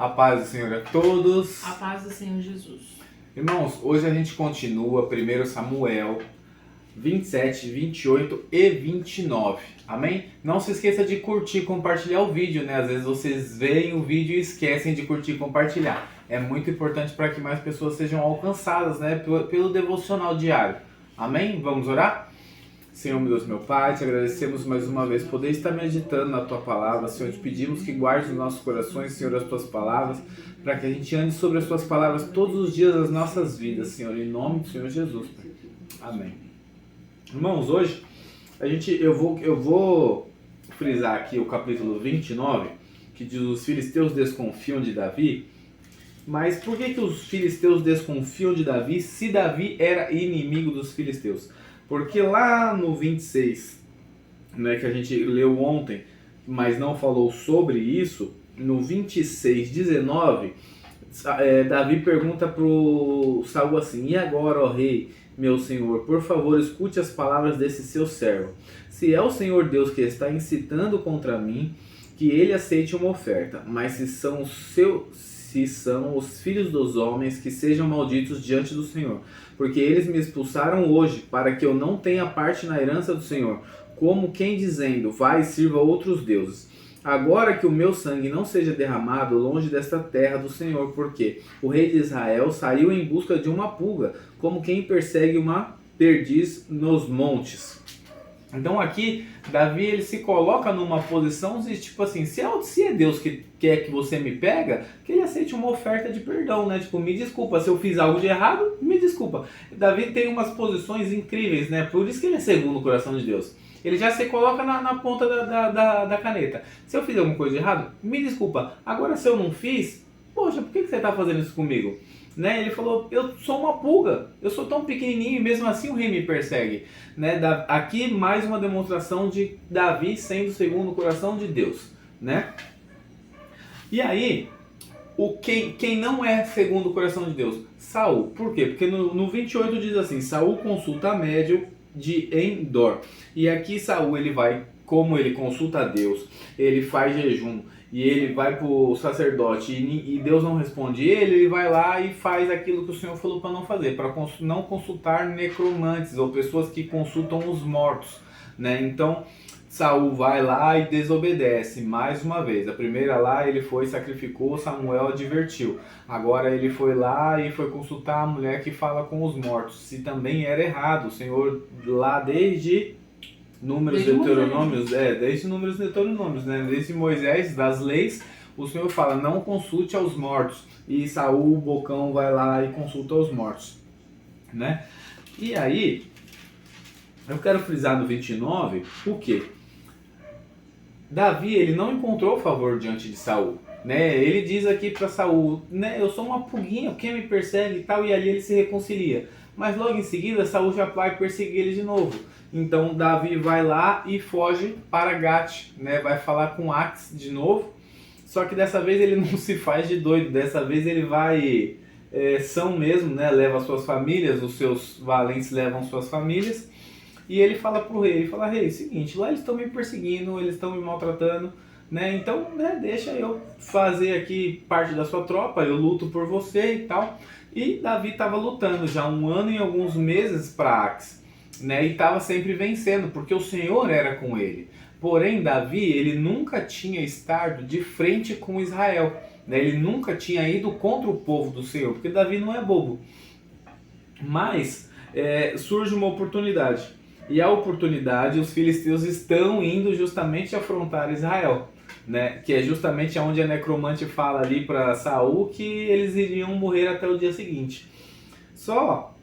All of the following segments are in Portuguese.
A paz do Senhor a todos. A paz do Senhor Jesus. Irmãos, hoje a gente continua 1 Samuel 27, 28 e 29. Amém? Não se esqueça de curtir e compartilhar o vídeo, né? Às vezes vocês veem o vídeo e esquecem de curtir e compartilhar. É muito importante para que mais pessoas sejam alcançadas, né? Pelo devocional diário. Amém? Vamos orar? Senhor, meu Deus, meu Pai, te agradecemos mais uma vez poder estar meditando na Tua Palavra. Senhor, te pedimos que guarde nos nossos corações, Senhor, as Tuas palavras, para que a gente ande sobre as Tuas palavras todos os dias das nossas vidas, Senhor, em nome do Senhor Jesus. Pai. Amém. Irmãos, hoje eu vou frisar aqui o capítulo 29, que diz: os filisteus desconfiam de Davi. Mas por que os filisteus desconfiam de Davi se Davi era inimigo dos filisteus? Porque lá no 26, né, que a gente leu ontem, mas não falou sobre isso, no 26:19, Davi pergunta para o Saul assim: e agora, ó rei, meu senhor, por favor, escute as palavras desse seu servo. Se é o Senhor Deus que está incitando contra mim, que ele aceite uma oferta, mas se são os filhos dos homens, que sejam malditos diante do Senhor, porque eles me expulsaram hoje, para que eu não tenha parte na herança do Senhor, como quem dizendo: vai e sirva outros deuses. Agora que o meu sangue não seja derramado longe desta terra do Senhor, porque o rei de Israel saiu em busca de uma pulga, como quem persegue uma perdiz nos montes. Então aqui, Davi, ele se coloca numa posição de, tipo assim, se é Deus que quer que você me pega, que ele aceite uma oferta de perdão, né? Tipo, me desculpa, se eu fiz algo de errado, me desculpa. Davi tem umas posições incríveis, né? Por isso que ele é segundo o coração de Deus. Ele já se coloca na ponta da caneta. Se eu fiz alguma coisa de errado, me desculpa. Agora, se eu não fiz, poxa, por que você está fazendo isso comigo? Né? Ele falou: eu sou uma pulga, eu sou tão pequenininho e mesmo assim o rei me persegue. Né? Aqui mais uma demonstração de Davi sendo segundo o coração de Deus. Né? E aí, quem não é segundo o coração de Deus? Saul. Por quê? Porque no 28 diz assim: Saul consulta médium de Endor. E aqui Saul, ele vai, como ele consulta a Deus, ele faz jejum, e ele vai para o sacerdote e Deus não responde ele vai lá e faz aquilo que o Senhor falou para não fazer, para não consultar necromantes ou pessoas que consultam os mortos, né? Então Saul vai lá e desobedece mais uma vez. A primeira lá ele foi, sacrificou, Samuel advertiu. Agora ele foi lá e foi consultar a mulher que fala com os mortos, se também era errado. O Senhor lá desde Números, Deuteronômios, desde Números, Deuteronômios, né? Desde Moisés, das leis, o Senhor fala: não consulte aos mortos. E Saul, o bocão, vai lá e consulta aos mortos, né? E aí, eu quero frisar no 29, o quê? Davi, ele não encontrou favor diante de Saul, né? Ele diz aqui para Saul, né? Eu sou uma pulguinha, quem me persegue e tal, e ali ele se reconcilia. Mas logo em seguida, Saul já vai perseguir ele de novo. Então Davi vai lá e foge para Gate, né? Vai falar com Ax de novo. Só que dessa vez ele não se faz de doido. Dessa vez ele vai são mesmo, né? Leva suas famílias, os seus valentes levam suas famílias. E ele fala pro rei, ele fala: rei, seguinte, lá eles estão me perseguindo, eles estão me maltratando, né? Então, né, deixa eu fazer aqui parte da sua tropa, eu luto por você e tal. E Davi estava lutando já 1 ano e alguns meses para Ax, né? E estava sempre vencendo, porque o Senhor era com ele. Porém, Davi, ele nunca tinha estado de frente com Israel, né? Ele nunca tinha ido contra o povo do Senhor, porque Davi não é bobo. Mas surge uma oportunidade. E a oportunidade, os filisteus estão indo justamente afrontar Israel, né? Que é justamente onde a necromante fala ali para Saul que eles iriam morrer até o dia seguinte. Só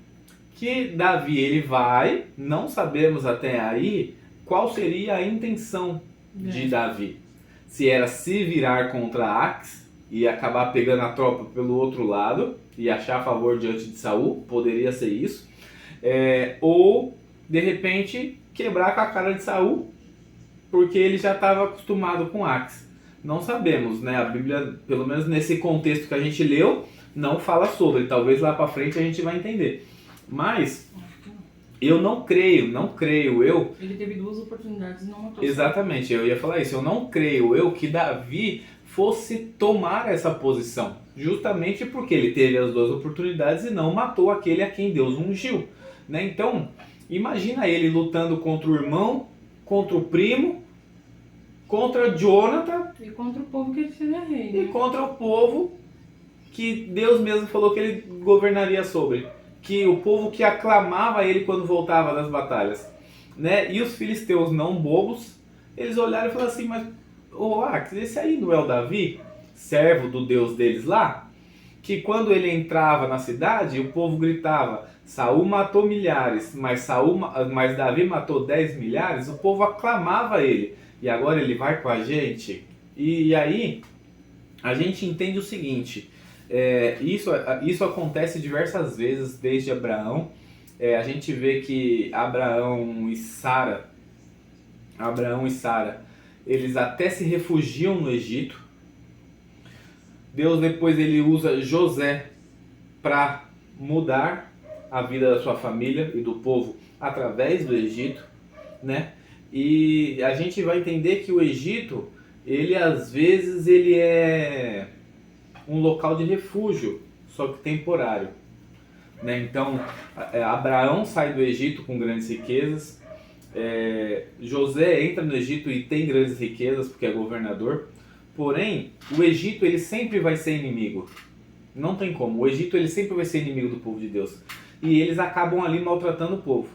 que Davi, ele vai, não sabemos até aí qual seria a intenção de Davi. Se era se virar contra Ax e acabar pegando a tropa pelo outro lado e achar favor diante de Saul, poderia ser isso. Ou de repente quebrar com a cara de Saul, porque ele já estava acostumado com Ax. Não sabemos, né? A Bíblia, pelo menos nesse contexto que a gente leu, não fala sobre. Talvez lá para frente a gente vai entender. Mas eu não creio. Ele teve 2 oportunidades e não matou. Exatamente, eu ia falar isso. Eu não creio que Davi fosse tomar essa posição, justamente porque ele teve as duas oportunidades e não matou aquele a quem Deus ungiu, né? Então, imagina ele lutando contra o irmão, contra o primo, contra Jonathan E contra o povo que ele seria rei, né? e contra o povo que Deus mesmo falou que ele governaria sobre, que o povo que aclamava ele quando voltava das batalhas, né? E os filisteus não bobos, eles olharam e falaram assim, mas esse aí não é o Davi, servo do Deus deles lá? Que quando ele entrava na cidade, o povo gritava, Saul matou milhares, mas Davi matou 10 milhares, o povo aclamava ele, e agora ele vai com a gente? E aí, a gente entende o seguinte, isso acontece diversas vezes desde Abraão. A gente vê que Abraão e Sara, eles até se refugiam no Egito. Deus depois ele usa José para mudar a vida da sua família e do povo através do Egito, né? E a gente vai entender que o Egito, ele às vezes ele é um local de refúgio, só que temporário, né? Então, Abraão sai do Egito com grandes riquezas, José entra no Egito e tem grandes riquezas porque é governador, porém, o Egito ele sempre vai ser inimigo, não tem como, o Egito ele sempre vai ser inimigo do povo de Deus, e eles acabam ali maltratando o povo.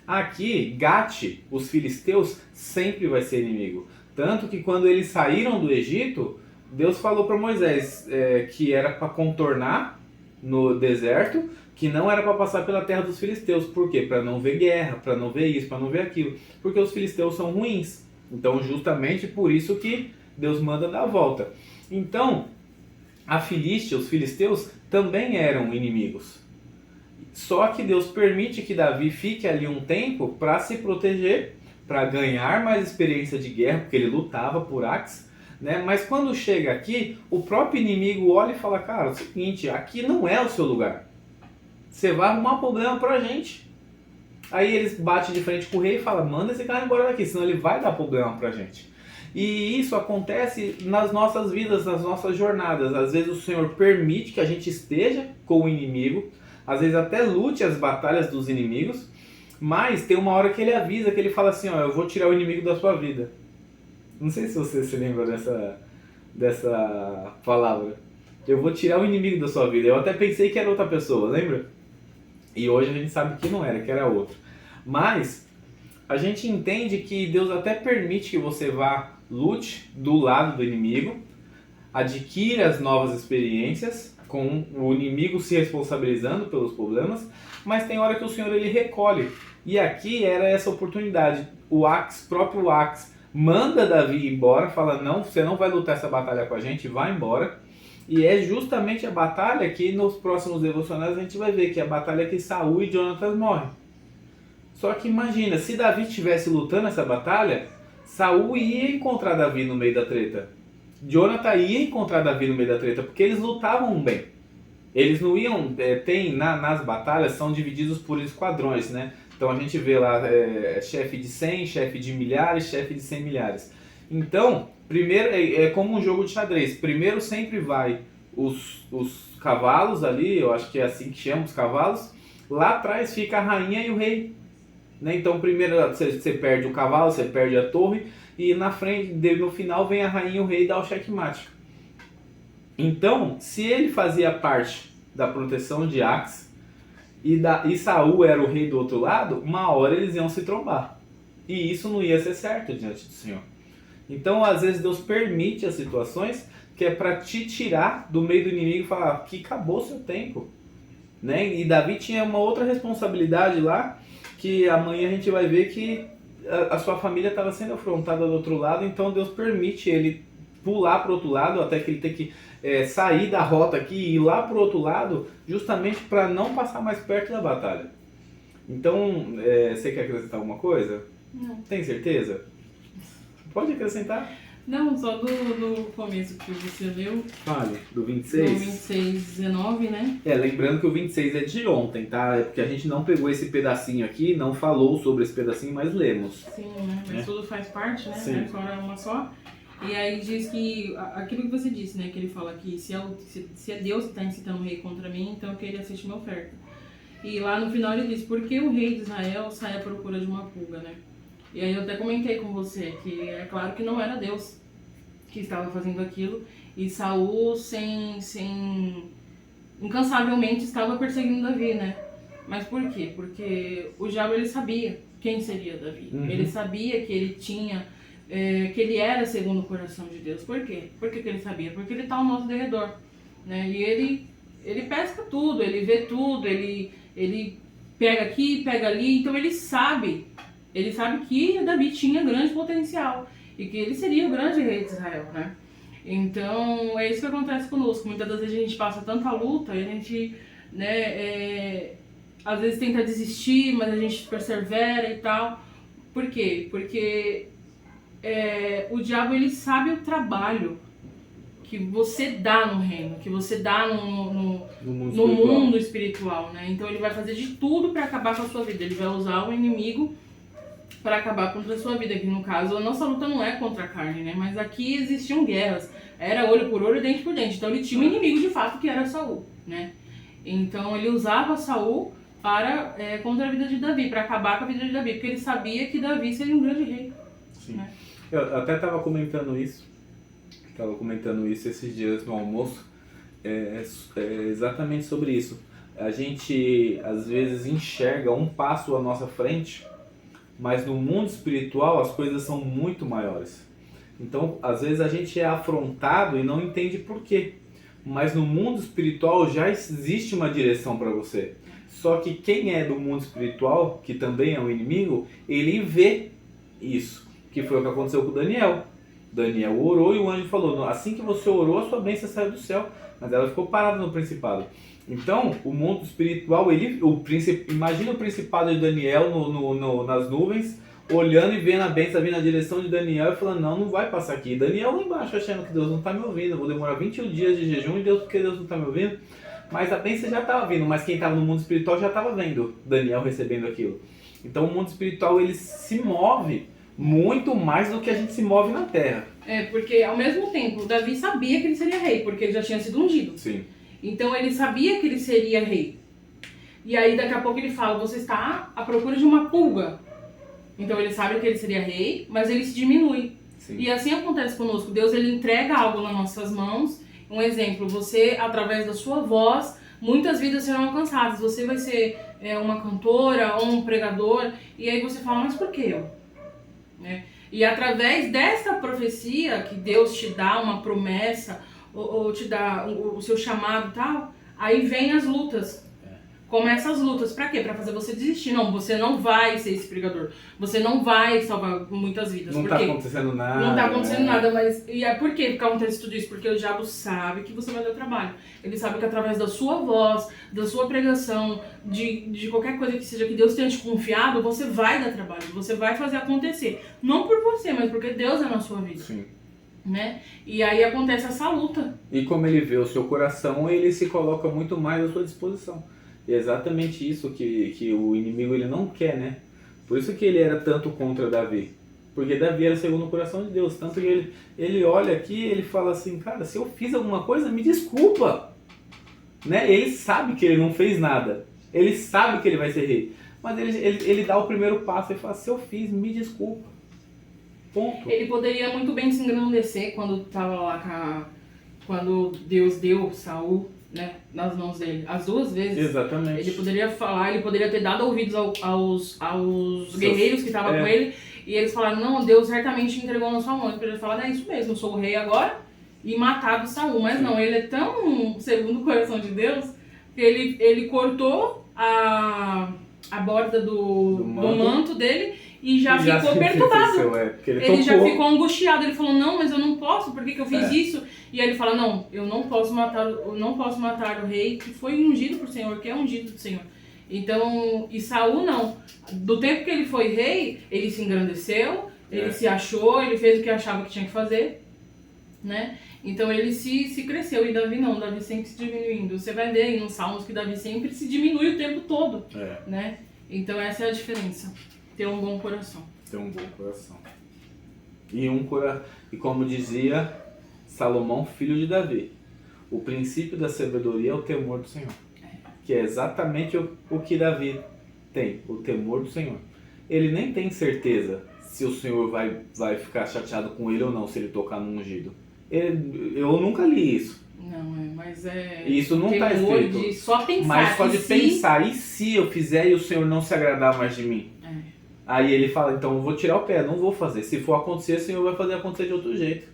Aqui, Gate, os filisteus, sempre vai ser inimigo, tanto que quando eles saíram do Egito, Deus falou para Moisés que era para contornar no deserto, que não era para passar pela terra dos filisteus. Por quê? Para não ver guerra, para não ver isso, para não ver aquilo. Porque os filisteus são ruins. Então, justamente por isso que Deus manda dar a volta. Então, os filisteus também eram inimigos. Só que Deus permite que Davi fique ali um tempo para se proteger, para ganhar mais experiência de guerra, porque ele lutava por Ax, né? Mas quando chega aqui, o próprio inimigo olha e fala, cara, é o seguinte, aqui não é o seu lugar. Você vai arrumar problema pra gente. Aí eles batem de frente com o rei e falam, manda esse cara embora daqui, senão ele vai dar problema pra gente. E isso acontece nas nossas vidas, nas nossas jornadas. Às vezes o Senhor permite que a gente esteja com o inimigo, às vezes até lute as batalhas dos inimigos, mas tem uma hora que ele avisa, que ele fala assim, ó, eu vou tirar o inimigo da sua vida. Não sei se você se lembra dessa palavra. Eu vou tirar o inimigo da sua vida. Eu até pensei que era outra pessoa, lembra? E hoje a gente sabe que não era, que era outro. Mas a gente entende que Deus até permite que você lute do lado do inimigo, adquira as novas experiências, com o inimigo se responsabilizando pelos problemas, mas tem hora que o Senhor ele recolhe. E aqui era essa oportunidade. O próprio Ax, manda Davi embora, fala, não, você não vai lutar essa batalha com a gente, vai embora. E é justamente a batalha que nos próximos devocionais a gente vai ver, que é a batalha que Saul e Jonatas morrem. Só que imagina, se Davi estivesse lutando essa batalha, Saul ia encontrar Davi no meio da treta. Jonathan ia encontrar Davi no meio da treta, porque eles lutavam bem. Eles não iam, nas batalhas são divididos por esquadrões, né? Então a gente vê lá chefe de 100, chefe de milhares, chefe de 100 milhares. Então, primeiro é como um jogo de xadrez. Primeiro sempre vai os cavalos ali, eu acho que é assim que chama os cavalos. Lá atrás fica a rainha e o rei. Né? Então primeiro você perde o cavalo, você perde a torre. E na frente dele, no final, vem a rainha e o rei e dá o checkmate. Então, se ele fazia parte da proteção de Ax e Saul era o rei do outro lado, uma hora eles iam se trombar. E isso não ia ser certo diante do Senhor. Então, às vezes, Deus permite as situações que é para te tirar do meio do inimigo e falar que acabou seu tempo. Né? E Davi tinha uma outra responsabilidade lá, que amanhã a gente vai ver que a sua família estava sendo afrontada do outro lado, então Deus permite ele pular para o outro lado, até que ele tem que sair da rota aqui e ir lá para o outro lado, justamente para não passar mais perto da batalha. Então, você quer acrescentar alguma coisa? Não. Tem certeza? Pode acrescentar? Não, só do começo que você leu. Fale, do 26? Do 26, 19, né? Lembrando que o 26 é de ontem, tá? É porque a gente não pegou esse pedacinho aqui, não falou sobre esse pedacinho, mas lemos. Sim, né? Mas tudo faz parte, né? Sim. A história é uma só. E aí diz que, aquilo que você disse, né? Que ele fala que se é Deus que está incitando o rei contra mim, então que ele aceite minha oferta. E lá no final ele diz, por que o rei de Israel sai à procura de uma pulga, né? E aí eu até comentei com você que é claro que não era Deus que estava fazendo aquilo. E Saul, incansavelmente estava perseguindo Davi, né? Mas por quê? Porque o diabo ele sabia quem seria Davi. Ele sabia que ele tinha, que ele era segundo o coração de Deus. Por quê? Por que ele sabia? Porque ele está ao nosso derredor, né? E ele pesca tudo, ele vê tudo, ele pega aqui, pega ali. Então ele sabe que Davi tinha grande potencial e que ele seria o grande rei de Israel, né? Então é isso que acontece conosco. Muitas das vezes a gente passa tanta luta e a gente, né, às vezes tenta desistir, mas a gente persevera e tal. Por quê? Porque o diabo ele sabe o trabalho que você dá no reino, que você dá no mundo espiritual, né? Então ele vai fazer de tudo para acabar com a sua vida. Ele vai usar o inimigo para acabar contra a sua vida, que no caso a nossa luta não é contra a carne, né? Mas aqui existiam guerras, era olho por olho, dente por dente. Então ele tinha um inimigo de fato que era Saul, né? Então ele usava Saul para contra a vida de Davi, para acabar com a vida de Davi, porque ele sabia que Davi seria um grande rei. Sim. Né? Eu até estava comentando isso esses dias no almoço, exatamente sobre isso. A gente às vezes enxerga um passo à nossa frente, mas no mundo espiritual as coisas são muito maiores. Então, às vezes a gente é afrontado e não entende por quê. Mas no mundo espiritual já existe uma direção para você. Só que quem é do mundo espiritual, que também é um inimigo, ele vê isso. Que foi o que aconteceu com Daniel. Daniel orou e o anjo falou, assim que você orou, a sua bênção saiu do céu. Mas ela ficou parada no principado. Então, o mundo espiritual, imagina o principado de Daniel nas nuvens, olhando e vendo a bênção vir na direção de Daniel e falando, não vai passar aqui. Daniel lá embaixo achando que Deus não está me ouvindo, eu vou demorar 21 dias de jejum porque Deus não está me ouvindo. Mas a bênção já estava vindo, mas quem estava no mundo espiritual já estava vendo Daniel recebendo aquilo. Então o mundo espiritual ele se move muito mais do que a gente se move na terra. Porque ao mesmo tempo, Davi sabia que ele seria rei, porque ele já tinha sido ungido. Sim. Então ele sabia que ele seria rei. E aí daqui a pouco ele fala, você está à procura de uma pulga. Então ele sabe que ele seria rei, mas ele se diminui. Sim. E assim acontece conosco. Deus ele entrega algo nas nossas mãos. Um exemplo, você, através da sua voz, muitas vidas serão alcançadas. Você vai ser uma cantora ou um pregador. E aí você fala, mas por que eu? Né? E através dessa profecia que Deus te dá uma promessa, ou te dá o seu chamado e tal, aí vem as lutas. Começa as lutas, pra quê? Pra fazer você desistir. Não, você não vai ser esse pregador. Você não vai salvar muitas vidas. Não tá acontecendo nada. Não tá acontecendo nada, mas... E por que acontece tudo isso? Porque o diabo sabe que você vai dar trabalho. Ele sabe que através da sua voz, da sua pregação, de qualquer coisa que seja que Deus tenha te confiado, você vai dar trabalho. Você vai fazer acontecer. Não por você, mas porque Deus é na sua vida. Sim. Né? E aí acontece essa luta. E como ele vê o seu coração, ele se coloca muito mais à sua disposição. E é exatamente isso que o inimigo ele não quer, né? Por isso que ele era tanto contra Davi. Porque Davi era segundo o coração de Deus. Tanto que ele olha aqui e ele fala assim, cara, se eu fiz alguma coisa, me desculpa. Né? Ele sabe que ele não fez nada. Ele sabe que ele vai ser rei. Mas ele dá o primeiro passo e fala, se eu fiz, me desculpa. Ponto. Ele poderia muito bem se engrandecer quando estava lá quando Deus deu Saul, né, nas mãos dele. As duas vezes. Exatamente. Ele poderia falar, ele poderia ter dado ouvidos aos guerreiros que estavam com ele. E eles falaram, não, Deus certamente entregou na sua mão. Ele poderia falar, é isso mesmo, eu sou o rei agora. E matado Saul. Mas não, ele é tão segundo o coração de Deus que ele cortou a borda do manto dele e já ficou perturbado. Ele já ficou angustiado. Ele falou, não, mas eu não posso, por que eu fiz isso? E aí ele fala, não, eu não posso matar o rei que foi ungido por Senhor, que é ungido do Senhor. Então, e Saul não. Do tempo que ele foi rei, ele se engrandeceu, ele se achou, ele fez o que achava que tinha que fazer, né? Então ele se cresceu, e Davi não, Davi sempre se diminuindo. Você vai ver aí nos Salmos que Davi sempre se diminui o tempo todo, né? Então essa é a diferença, ter um bom coração. Ter um bom coração. E como dizia Salomão, filho de Davi, o princípio da sabedoria é o temor do Senhor. Que é exatamente o que Davi tem, o temor do Senhor. Ele nem tem certeza se o Senhor vai ficar chateado com ele ou não, se ele tocar no ungido. Eu nunca li isso. Não, mas Isso não está escrito. De só pensar. Mas só de pensar, e se eu fizer e o Senhor não se agradar mais de mim? Aí ele fala, então eu vou tirar o pé, não vou fazer. Se for acontecer, o Senhor vai fazer acontecer de outro jeito.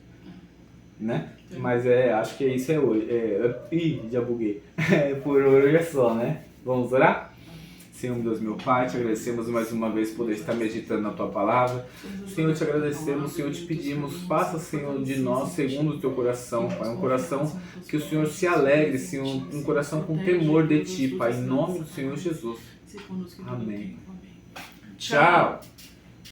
Né? Mas acho que isso é hoje. Já buguei. Por hoje é só, né? Vamos orar? Senhor, Deus meu Pai, te agradecemos mais uma vez por poder estar meditando na Tua Palavra. Senhor, te agradecemos, Senhor, te pedimos, faça, Senhor, de nós segundo o Teu coração, Pai. Um coração que o Senhor se alegre, Senhor, um coração com temor de Ti, Pai, em nome do Senhor Jesus. Amém. Tchau!